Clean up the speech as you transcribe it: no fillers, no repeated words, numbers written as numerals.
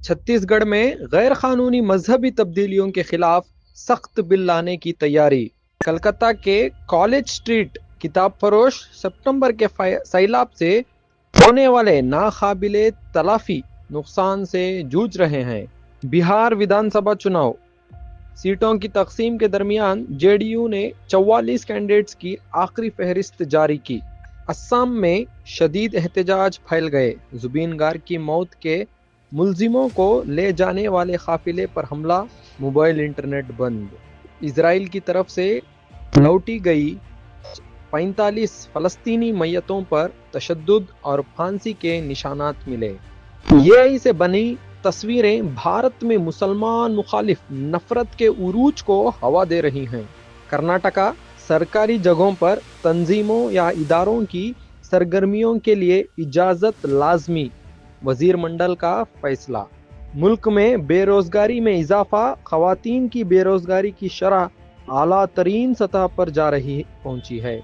چھتیس گڑھ میں غیر قانونی مذہبی تبدیلیوں کے خلاف سخت بل لانے کی تیاری۔ کلکتہ کے کالج اسٹریٹ کتاب فروش ستمبر کے سیلاب سے ہونے والے ناقابل تلافی نقصان سے جوجھ رہے ہیں۔ بہار ودھان سبھا چناؤ سیٹوں کی تقسیم کے درمیان جے ڈی یو نے 44 کینڈیڈیٹس کی آخری فہرست جاری کی۔ اسام میں شدید احتجاج پھیل گئے۔ زبین گار کی موت کے ملزموں کو لے جانے والے قافلے پر حملہ، موبائل انٹرنیٹ بند۔ اسرائیل کی طرف سے لوٹی گئی 45 فلسطینی میتوں پر تشدد اور پھانسی کے نشانات ملے۔ یہ سے بنی تصویریں بھارت میں مسلمان مخالف نفرت کے عروج کو ہوا دے رہی ہیں۔ کرناٹکا سرکاری جگہوں پر تنظیموں یا اداروں کی سرگرمیوں کے لیے اجازت لازمی، وزیر منڈل کا فیصلہ۔ ملک میں بے روزگاری میں اضافہ، خواتین کی بے روزگاری کی شرح اعلیٰ ترین سطح پر پہنچی ہے۔